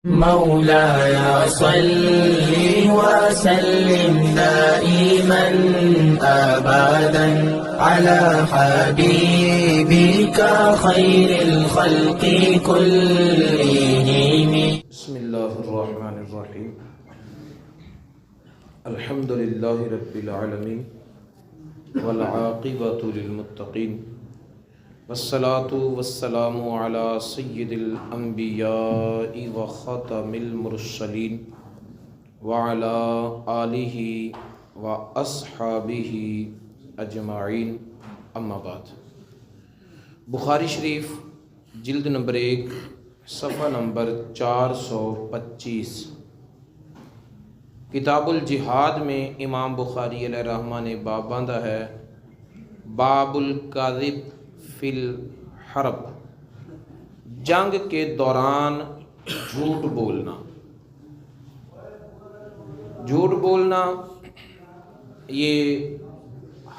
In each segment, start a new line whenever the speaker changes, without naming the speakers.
مولاي صل وسلم دائما أبدا على حبيبك خير الخلق كلهم.
بسم الله الرحمن الرحيم. الحمد لله رب العالمين والعاقبة للمتقين والصلاة والسلام على سيد الأنبياء وخاتم المرسلين وعلى آله وأصحابه أجمعين. اما بعد. بخاری شریف جلد نمبر 1 صفحہ نمبر 425 کتاب الجہاد میں امام بخاری علیہ الرحمہ نے باب باندھا ہے باب الکاذب فی الحرب، جنگ کے دوران جھوٹ بولنا. جھوٹ بولنا یہ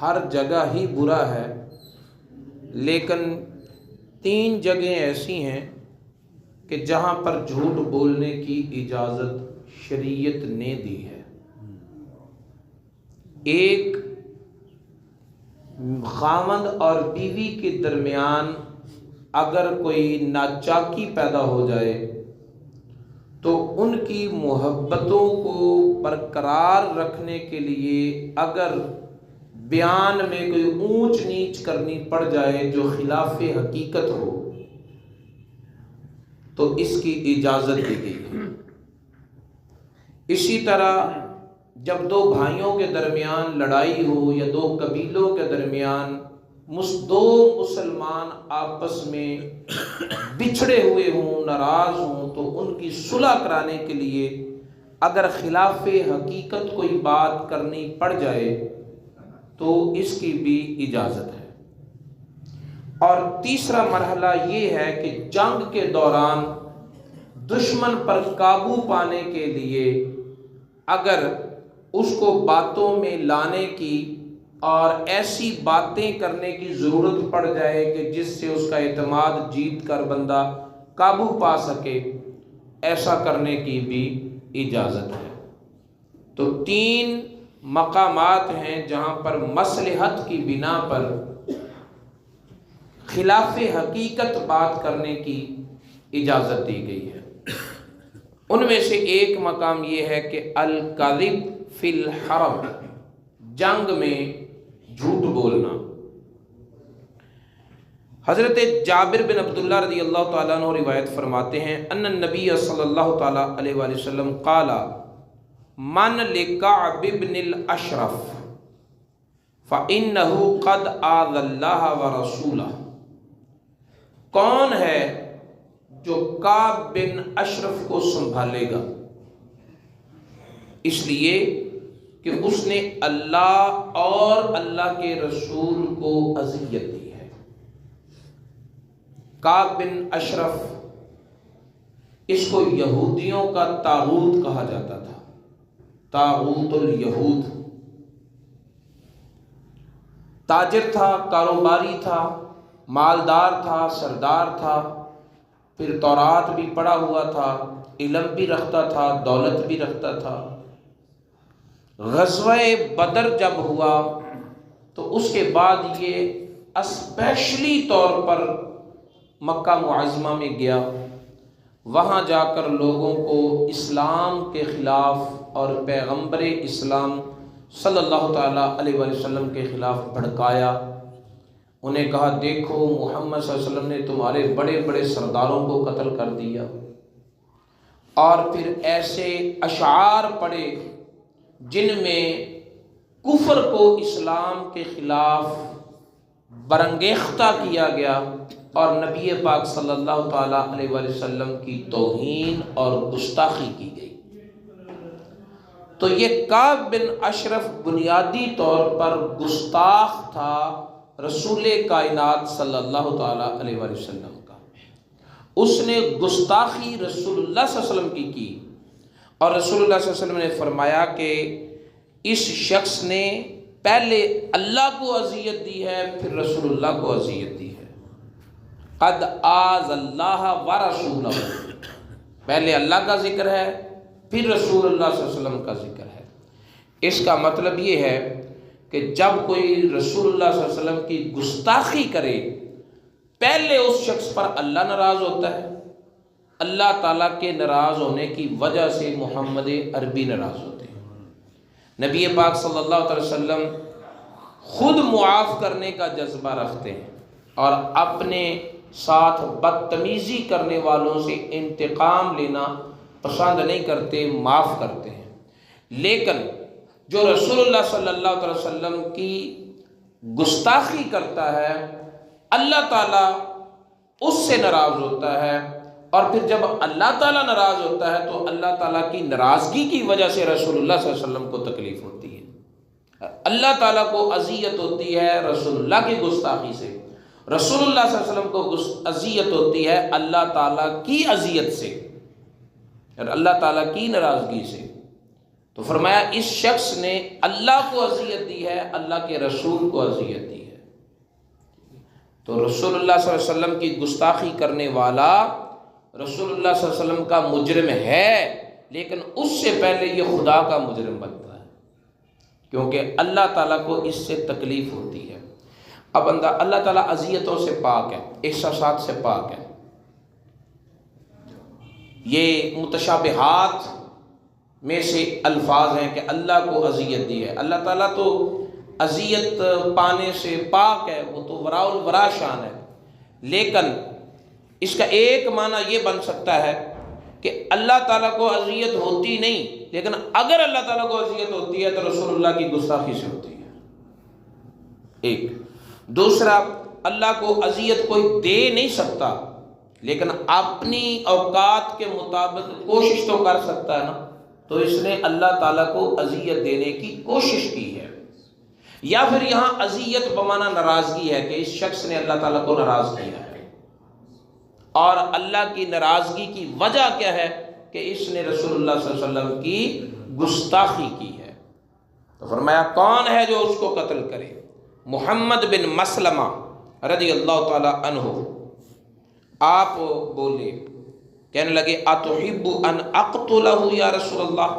ہر جگہ ہی برا ہے، لیکن 3 جگہیں ایسی ہیں کہ جہاں پر جھوٹ بولنے کی اجازت شریعت نے دی ہے. ایک، خاوند اور بیوی کے درمیان اگر کوئی ناچاکی پیدا ہو جائے تو ان کی محبتوں کو برقرار رکھنے کے لیے اگر بیان میں کوئی اونچ نیچ کرنی پڑ جائے جو خلاف حقیقت ہو تو اس کی اجازت دی گئی ہے. اسی طرح جب 2 بھائیوں کے درمیان لڑائی ہو یا 2 قبیلوں کے درمیان 2 مسلمان آپس میں بچھڑے ہوئے ہوں، ناراض ہوں، تو ان کی صلح کرانے کے لیے اگر خلاف حقیقت کوئی بات کرنی پڑ جائے تو اس کی بھی اجازت ہے. اور تیسرا مرحلہ یہ ہے کہ جنگ کے دوران دشمن پر قابو پانے کے لیے اگر اس کو باتوں میں لانے کی اور ایسی باتیں کرنے کی ضرورت پڑ جائے کہ جس سے اس کا اعتماد جیت کر بندہ قابو پا سکے، ایسا کرنے کی بھی اجازت ہے. تو 3 مقامات ہیں جہاں پر مصلحت کی بنا پر خلاف حقیقت بات کرنے کی اجازت دی گئی ہے. ان میں سے ایک مقام یہ ہے کہ الکذب فی الحرب، جنگ میں جھوٹ بولنا. حضرت جابر بن عبداللہ رضی اللہ تعالیٰ عنہ روایت فرماتے ہیں ان النبی صلی اللہ تعالیٰ علیہ وآلہ وسلم قال من لکعب بن الاشرف فإنہ قد آذى اللہ ورسولہ. کون ہے جو کعب بن اشرف کو سنبھالے گا، اس لیے کہ اس نے اللہ اور اللہ کے رسول کو اذیت دی ہے. کعب بن اشرف، اس کو یہودیوں کا طاغوت کہا جاتا تھا، طاغوت الیہود. تاجر تھا، کاروباری تھا، مالدار تھا، سردار تھا، پھر تورات بھی پڑھا ہوا تھا، علم بھی رکھتا تھا، دولت بھی رکھتا تھا. غزوہ بدر جب ہوا تو اس کے بعد یہ اسپیشلی طور پر مکہ معظمہ میں گیا. وہاں جا کر لوگوں کو اسلام کے خلاف اور پیغمبر اسلام صلی اللہ تعالیٰ علیہ وآلہ وسلم کے خلاف بھڑکایا. انہیں کہا دیکھو محمد صلی اللہ علیہ وسلم نے تمہارے بڑے بڑے سرداروں کو قتل کر دیا. اور پھر ایسے اشعار پڑھے جن میں کفر کو اسلام کے خلاف برانگیختہ کیا گیا اور نبی پاک صلی اللہ تعالیٰ علیہ وآلہ وسلم کی توہین اور گستاخی کی گئی. تو یہ کعب بن اشرف بنیادی طور پر گستاخ تھا رسول کائنات صلی اللہ تعالیٰ علیہ وآلہ وسلم کا. اس نے گستاخی رسول اللہ صلی اللہ علیہ وسلم کی اور رسول اللہ صلی اللہ علیہ وسلم نے فرمایا کہ اس شخص نے پہلے اللہ کو اذیت دی ہے، پھر رسول اللہ کو اذیت دی ہے. قد آذ اللہ ورسولہ، پہلے اللہ کا ذکر ہے، پھر رسول اللہ صلی اللہ علیہ وسلم کا ذکر ہے۔ اس کا مطلب یہ ہے کہ جب کوئی رسول اللہ صلی اللہ علیہ وسلم کی گستاخی کرے، پہلے اس شخص پر اللہ ناراض ہوتا ہے، اللہ تعالیٰ کے ناراض ہونے کی وجہ سے محمد عربی ناراض ہوتے ہیں۔ نبی پاک صلی اللہ علیہ وسلم خود معاف کرنے کا جذبہ رکھتے ہیں اور اپنے ساتھ بدتمیزی کرنے والوں سے انتقام لینا پسند نہیں کرتے، معاف کرتے ہیں۔ لیکن جو رسول اللہ صلی اللہ علیہ وسلم کی گستاخی کرتا ہے، اللہ تعالیٰ اس سے ناراض ہوتا ہے، اور پھر جب اللہ تعالیٰ ناراض ہوتا ہے تو اللہ تعالیٰ کی ناراضگی کی وجہ سے رسول اللہ صلی اللہ علیہ وسلم کو تکلیف ہوتی ہے، اللہ تعالیٰ کو اذیت ہوتی ہے رسول اللہ کی گستاخی سے، رسول اللہ صلی اللہ علیہ وسلم کو اذیت ہوتی ہے اللہ تعالیٰ کی اذیت سے اور اللہ تعالیٰ کی ناراضگی سے۔ تو فرمایا اس شخص نے اللہ کو اذیت دی ہے، اللہ کے رسول کو اذیت دی ہے۔ تو رسول اللہ صلی اللہ علیہ وسلم کی گستاخی کرنے والا رسول اللہ صلی اللہ علیہ وسلم کا مجرم ہے، لیکن اس سے پہلے یہ خدا کا مجرم بنتا ہے، کیونکہ اللہ تعالیٰ کو اس سے تکلیف ہوتی ہے۔ اب بندہ اللہ تعالیٰ اذیتوں سے پاک ہے، احساسات سے پاک ہے۔ یہ متشابہات میں سے الفاظ ہیں کہ اللہ کو اذیت دی ہے، اللہ تعالیٰ تو اذیت پانے سے پاک ہے، وہ تو وراء الورا شان ہے۔ لیکن اس کا ایک معنی یہ بن سکتا ہے کہ اللہ تعالیٰ کو اذیت ہوتی نہیں، لیکن اگر اللہ تعالیٰ کو اذیت ہوتی ہے تو رسول اللہ کی گستاخی سے ہوتی ہے، ایک۔ دوسرا، اللہ کو اذیت کوئی دے نہیں سکتا، لیکن اپنی اوقات کے مطابق کوشش تو کر سکتا ہے نا، تو اس نے اللہ تعالیٰ کو اذیت دینے کی کوشش کی ہے۔ یا پھر یہاں اذیت بمعنی ناراضگی ہے کہ اس شخص نے اللہ تعالیٰ کو ناراض کیا ہے، اور اللہ کی ناراضگی کی وجہ کیا ہے کہ اس نے رسول اللہ صلی اللہ علیہ وسلم کی گستاخی کی ہے۔ تو فرمایا کون ہے جو اس کو قتل کرے؟ محمد بن مسلمہ رضی اللہ تعالی عنہ۔ آپ بولے، کہنے لگے اتحب ان اقتلہ یا رسول اللہ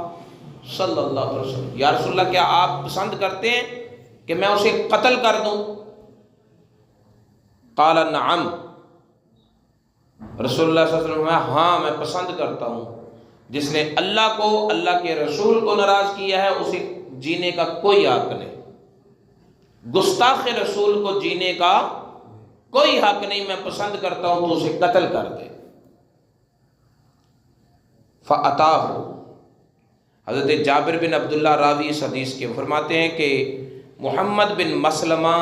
صلی اللہ علیہ وسلم، یا رسول اللہ کیا آپ پسند کرتے ہیں کہ میں اسے قتل کر دوں؟ قال نعم، رسول اللہ صلی اللہ علیہ وسلم نے ہاں میں پسند کرتا ہوں، جس نے اللہ کو اللہ کے رسول کو ناراض کیا ہے اسے جینے کا کوئی حق نہیں، گستاخ رسول کو جینے کا کوئی حق نہیں، میں پسند کرتا ہوں تو اسے قتل کر دے۔ فَأَتَاهُ، حضرت جابر بن عبداللہ راوی اس حدیث کے فرماتے ہیں کہ محمد بن مسلمہ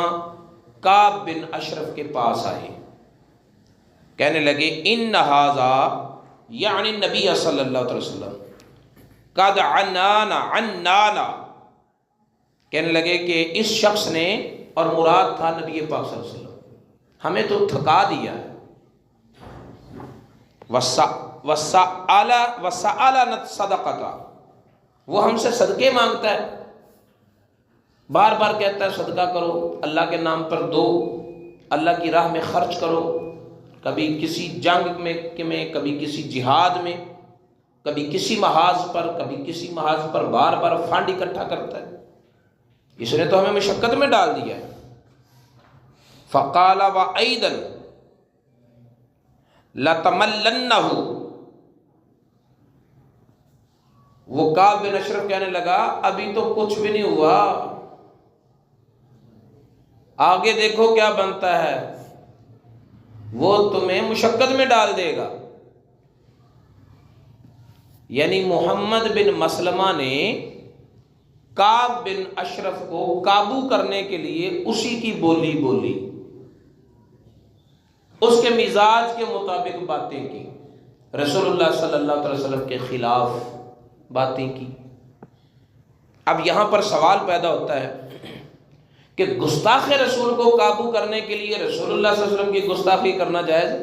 کعب بن اشرف کے پاس آئے، کہنے لگے ان ھذا یعنی نبی صلی اللہ علیہ وسلم قد عنانا، کہنے لگے کہ اس شخص نے، اور مراد تھا نبی پاک صلی اللہ علیہ وسلم، ہمیں تو تھکا دیا ہے۔ وَسَأَلَنَا الصَّدَقَةَ، وہ ہم سے صدقے مانگتا ہے، بار بار کہتا ہے صدقہ کرو، اللہ کے نام پر دو، اللہ کی راہ میں خرچ کرو، کبھی کسی جنگ میں کبھی کسی جہاد میں، کبھی کسی محاذ پر کبھی کسی محاذ پر، بار بار فنڈ اکٹھا کرتا ہے، اس نے تو ہمیں مشقت میں ڈال دیا ہے۔ فقال وأيضا لتملنه، وہ کعب بن اشرف کہنے لگا ابھی تو کچھ بھی نہیں ہوا، آگے دیکھو کیا بنتا ہے، وہ تمہیں مشقت میں ڈال دے گا۔ یعنی محمد بن مسلمہ نے کعب بن اشرف کو قابو کرنے کے لیے اسی کی بولی بولی، اس کے مزاج کے مطابق باتیں کی، رسول اللہ صلی اللہ علیہ وسلم کے خلاف باتیں کی۔ اب یہاں پر سوال پیدا ہوتا ہے کہ گستاخ رسول کو قابو کرنے کے لیے رسول اللہ صلی اللہ علیہ وسلم کی گستاخی کرنا جائز ہے؟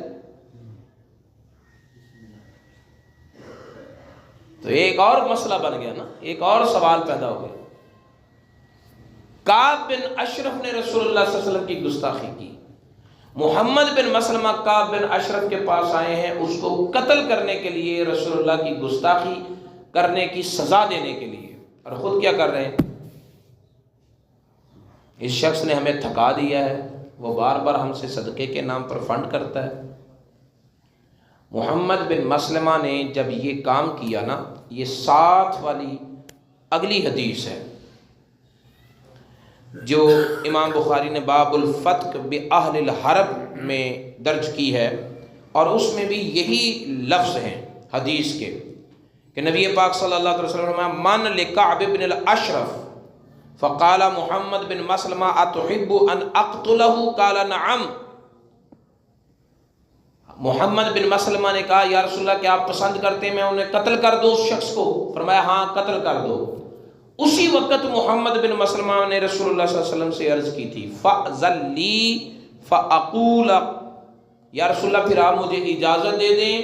تو ایک اور مسئلہ بن گیا نا، ایک اور سوال پیدا ہو گیا۔ کعب بن اشرف نے رسول اللہ صلی اللہ علیہ وسلم کی گستاخی کی، محمد بن مسلمہ کعب بن اشرف کے پاس آئے ہیں اس کو قتل کرنے کے لیے، رسول اللہ کی گستاخی کرنے کی سزا دینے کے لیے، اور خود کیا کر رہے ہیں؟ اس شخص نے ہمیں تھکا دیا ہے، وہ بار بار ہم سے صدقے کے نام پر فنڈ کرتا ہے۔ محمد بن مسلمہ نے جب یہ کام کیا نا، یہ ساتھ والی اگلی حدیث ہے جو امام بخاری نے باب الفتق بأہل الحرب میں درج کی ہے، اور اس میں بھی یہی لفظ ہیں حدیث کے کہ نبی پاک صلی اللہ علیہ وسلم من لکعب بن الاشرف فقال محمد بن مسلمہ اتحب ان اقتلہ قال نعم۔ محمد بن مسلمہ نے کہا یا رسول اللہ کیا آپ پسند کرتے ہیں میں انہیں قتل کر دو اس شخص کو؟ فرمایا ہاں قتل کر دو۔ اسی وقت محمد بن مسلمہ نے رسول اللہ صلی اللہ علیہ وسلم سے عرض کی تھی فَأْذَن لِّي فَأَقُولَ، یا رسول اللہ پھر آپ مجھے اجازت دے دیں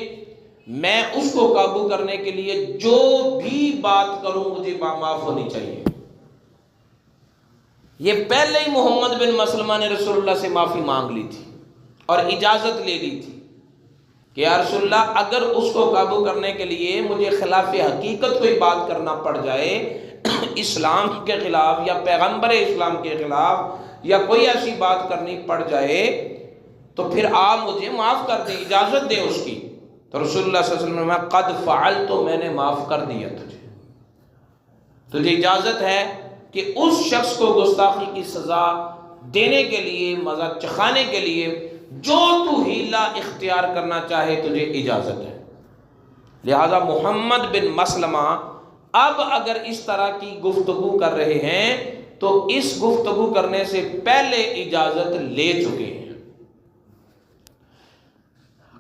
میں اس کو قابو کرنے کے لیے جو بھی بات کروں مجھے معاف ہونی چاہیے۔ یہ پہلے ہی محمد بن مسلمہ نے رسول اللہ سے معافی مانگ لی تھی اور اجازت لے لی تھی کہ یا رسول اللہ اگر اس کو قابو کرنے کے لیے مجھے خلاف حقیقت کوئی بات کرنا پڑ جائے، اسلام کے خلاف یا پیغمبر اسلام کے خلاف یا کوئی ایسی بات کرنی پڑ جائے تو پھر آپ مجھے معاف کر دیں، اجازت دیں اس کی۔ تو رسول اللہ صلی اللہ علیہ وسلم نے قد فعلت، تو میں نے معاف کر دیا تجھے اجازت ہے کہ اس شخص کو گستاخی کی سزا دینے کے لیے، مزہ چکھانے کے لیے جو تو ہیلہ اختیار کرنا چاہے تجھے اجازت ہے۔ لہذا محمد بن مسلمہ اب اگر اس طرح کی گفتگو کر رہے ہیں تو اس گفتگو کرنے سے پہلے اجازت لے چکے ہیں۔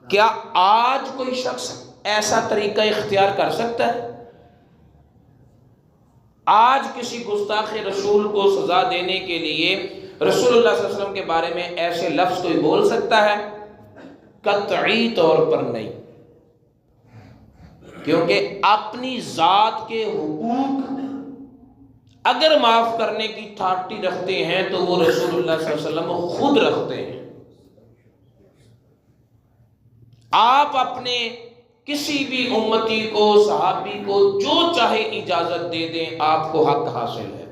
کیا آج کوئی شخص ایسا طریقہ اختیار کر سکتا ہے؟ آج کسی گستاخ رسول کو سزا دینے کے لیے رسول اللہ صلی اللہ علیہ وسلم کے بارے میں ایسے لفظ کوئی بول سکتا ہے؟ قطعی طور پر نہیں، کیونکہ اپنی ذات کے حقوق اگر معاف کرنے کی اتھارٹی رکھتے ہیں تو وہ رسول اللہ صلی اللہ علیہ وسلم خود رکھتے ہیں۔ آپ اپنے کسی بھی امتی کو، صحابی کو جو چاہے اجازت دے دیں، آپ کو حق حاصل ہے۔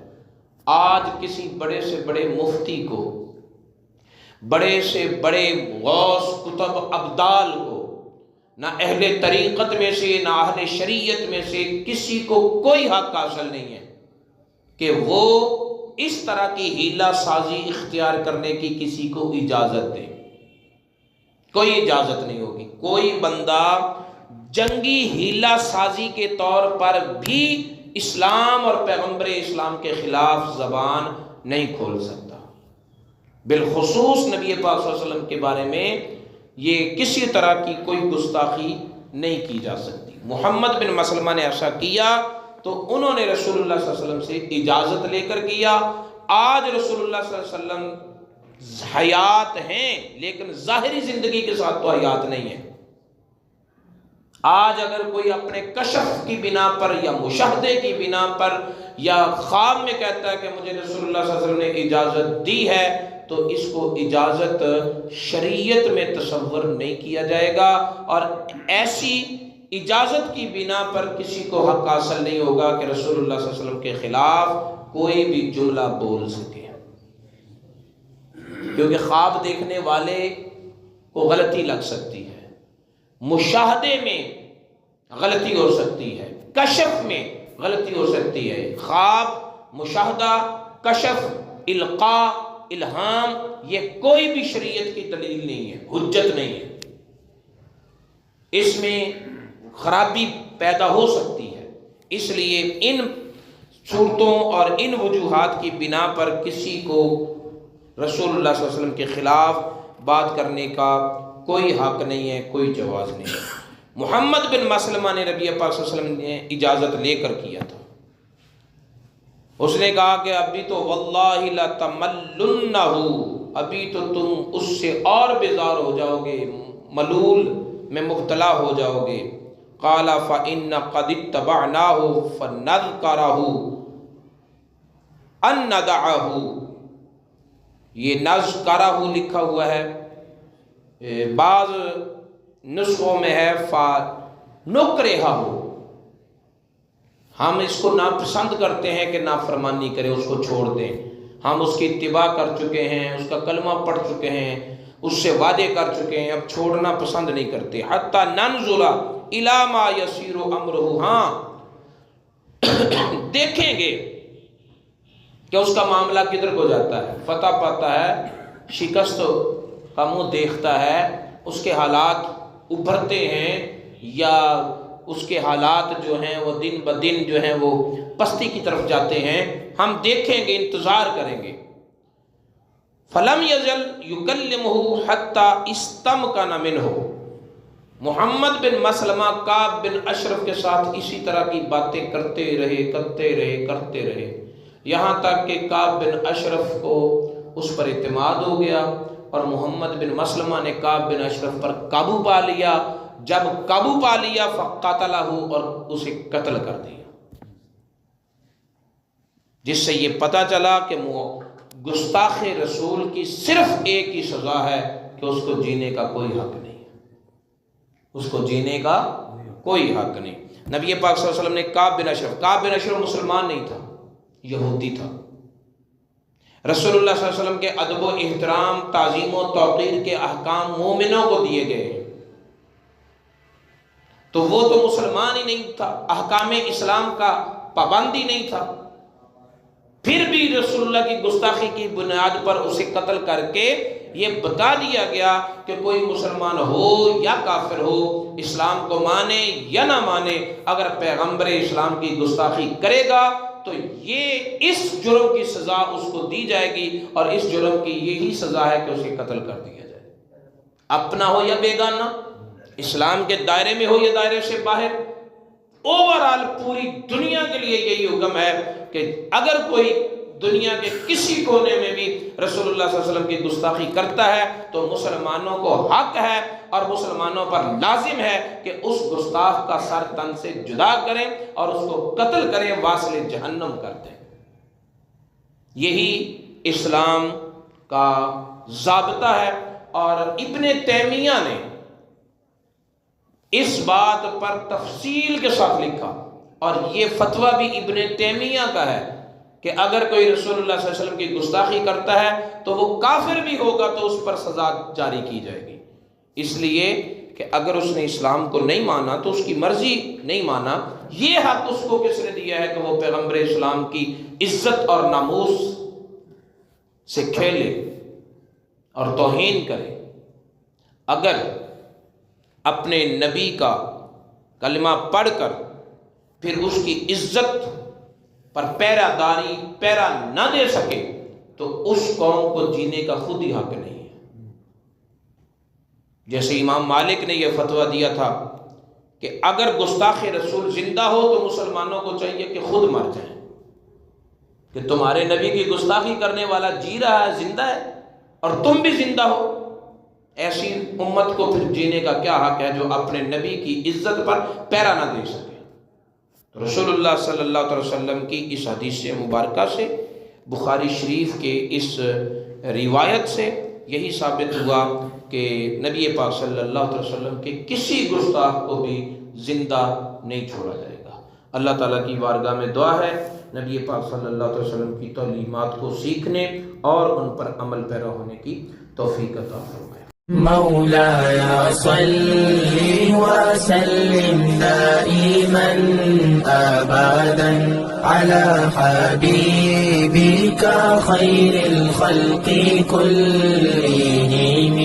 آج کسی بڑے سے بڑے مفتی کو، بڑے سے بڑے غوث کتب ابدال کو، نہ اہل طریقت میں سے نہ اہل شریعت میں سے کسی کو کوئی حق حاصل نہیں ہے کہ وہ اس طرح کی ہیلہ سازی اختیار کرنے کی کسی کو اجازت دے۔ کوئی اجازت نہیں ہوگی۔ کوئی بندہ جنگی ہیلہ سازی کے طور پر بھی اسلام اور پیغمبر اسلام کے خلاف زبان نہیں کھول سکتا۔ بالخصوص نبی پاک صلی اللہ علیہ وسلم کے بارے میں یہ کسی طرح کی کوئی گستاخی نہیں کی جا سکتی۔ محمد بن مسلمہ نے ایسا کیا تو انہوں نے رسول اللہ صلی اللہ علیہ وسلم سے اجازت لے کر کیا۔ آج رسول اللہ صلی اللہ علیہ وسلم حیات ہیں لیکن ظاہری زندگی کے ساتھ تو حیات نہیں ہے۔ آج اگر کوئی اپنے کشف کی بنا پر یا مشاہدے کی بنا پر یا خواب میں کہتا ہے کہ مجھے رسول اللہ صلی اللہ علیہ وسلم نے اجازت دی ہے تو اس کو اجازت شریعت میں تصور نہیں کیا جائے گا، اور ایسی اجازت کی بنا پر کسی کو حق حاصل نہیں ہوگا کہ رسول اللہ صلی اللہ علیہ وسلم کے خلاف کوئی بھی جملہ بول سکے، کیونکہ خواب دیکھنے والے کو غلطی لگ سکتی ہے، مشاہدے میں غلطی ہو سکتی ہے، کشف میں غلطی ہو سکتی ہے۔ خواب، مشاہدہ، کشف، القاء، الہام، یہ کوئی بھی شریعت کی دلیل نہیں ہے، حجت نہیں ہے، اس میں خرابی پیدا ہو سکتی ہے۔ اس لیے ان صورتوں اور ان وجوہات کی بنا پر کسی کو رسول اللہ صلی اللہ علیہ وسلم کے خلاف بات کرنے کا کوئی حق نہیں ہے، کوئی جواز نہیں ہے۔ محمد بن مسلمہ نے نبی پاک صلی اللہ علیہ وسلم نے اجازت لے کر کیا تھا۔ اس نے کہا کہ ابھی تو واللہ لتملنہ، ابھی تو تم اس سے اور بیزار ہو جاؤ گے، ملول میں مبتلا ہو جاؤ گے۔ قال فإن قد اتبعناه فنذكره ان ندعه، یہ نذکرہ لکھا ہوا ہے، بعض نسخوں میں ہے فَنُكْرِهَهُ، ہم اس کو ناپسند کرتے ہیں کہ نافرمانی کرے، اس کو چھوڑ دیں، ہم اس کی اتباع کر چکے ہیں، اس کا کلمہ پڑھ چکے ہیں، اس سے وعدے کر چکے ہیں، اب چھوڑنا پسند نہیں کرتے۔ حَتَّى نَنْظُرَ إِلَى مَا يَسِيرُ أَمْرُهُ، ہاں دیکھیں گے کہ اس کا معاملہ کدھر کو جاتا ہے، فتح پاتا ہے، شکست کا منہ دیکھتا ہے، اس کے حالات ابھرتے ہیں یا اس کے حالات جو ہیں وہ دن بدن جو ہیں وہ پستی کی طرف جاتے ہیں، ہم دیکھیں گے، انتظار کریں گے۔ فَلَمْ يَزَلْ يُكَلِّمُهُ حَتَّى اسْتَمْكَنَ مِنْهُ، محمد بن مسلمہ کعب بن اشرف کے ساتھ اسی طرح کی باتیں کرتے رہے یہاں تک کہ کعب بن اشرف کو اس پر اعتماد ہو گیا اور محمد بن مسلمہ نے کعب بن اشرف پر قابو پا لیا۔ جب قابو پا لیا فقتلہ، اور اسے قتل کر دیا، جس سے یہ پتہ چلا کہ گستاخ رسول کی صرف ایک ہی سزا ہے کہ اس کو جینے کا کوئی حق نہیں، اس کو جینے کا کوئی حق نہیں۔ نبی پاک صلی اللہ علیہ وسلم نے کعب بن اشرف مسلمان نہیں تھا، یہودی تھا۔ رسول اللہ صلی اللہ علیہ وسلم کے ادب و احترام، تعظیم و توقیر کے احکام مومنوں کو دیے گئے ہیں، تو وہ تو مسلمان ہی نہیں تھا، احکام اسلام کا پابندی نہیں تھا، پھر بھی رسول اللہ کی گستاخی کی بنیاد پر اسے قتل کر کے یہ بتا دیا گیا کہ کوئی مسلمان ہو یا کافر ہو، اسلام کو مانے یا نہ مانے، اگر پیغمبر اسلام کی گستاخی کرے گا تو یہ اس جرم کی سزا اس کو دی جائے گی، اور اس جرم کی یہی سزا ہے کہ اسے قتل کر دیا جائے، اپنا ہو یا بیگانہ، اسلام کے دائرے میں ہو یا دائرے سے باہر، اوورال پوری دنیا کے لیے یہی حکم ہے کہ اگر کوئی دنیا کے کسی کونے میں بھی رسول اللہ صلی اللہ علیہ وسلم کی گستاخی کرتا ہے تو مسلمانوں کو حق ہے اور مسلمانوں پر لازم ہے کہ اس گستاخ کا سر تن سے جدا کریں اور اس کو قتل کریں، واصل جہنم کر دیں۔ یہی اسلام کا ضابطہ ہے، اور ابن تیمیہ نے اس بات پر تفصیل کے ساتھ لکھا، اور یہ فتویٰ بھی ابن تیمیہ کا ہے کہ اگر کوئی رسول اللہ صلی اللہ علیہ وسلم کی گستاخی کرتا ہے تو وہ کافر بھی ہوگا تو اس پر سزا جاری کی جائے گی، اس لیے کہ اگر اس نے اسلام کو نہیں مانا تو اس کی مرضی نہیں مانا، یہ حق اس کو کس نے دیا ہے کہ وہ پیغمبر اسلام کی عزت اور ناموس سے کھیلے اور توہین کرے۔ اگر اپنے نبی کا کلمہ پڑھ کر پھر اس کی عزت پر پیرا نہ دے سکے تو اس قوم کو جینے کا خود ہی حق نہیں ہے۔ جیسے امام مالک نے یہ فتویٰ دیا تھا کہ اگر گستاخ رسول زندہ ہو تو مسلمانوں کو چاہیے کہ خود مر جائیں، کہ تمہارے نبی کی گستاخی کرنے والا جی رہا ہے، زندہ ہے، اور تم بھی زندہ ہو، ایسی امت کو پھر جینے کا کیا حق ہے جو اپنے نبی کی عزت پر پیرا نہ دے سکے۔ رسول اللہ صلی اللہ علیہ وسلم کی اس حدیث مبارکہ سے، بخاری شریف کے اس روایت سے یہی ثابت ہوا کہ نبی پاک صلی اللہ علیہ وسلم کے کسی گستاخ کو بھی زندہ نہیں چھوڑا جائے گا۔ اللہ تعالیٰ کی بارگاہ میں دعا ہے نبی پاک صلی اللہ علیہ وسلم کی تعلیمات کو سیکھنے اور ان پر عمل پیرا ہونے کی توفیق عطا فرمائے۔
مولاي صل وسلم دائما أبدا على حبيبك خير الخلق كلهم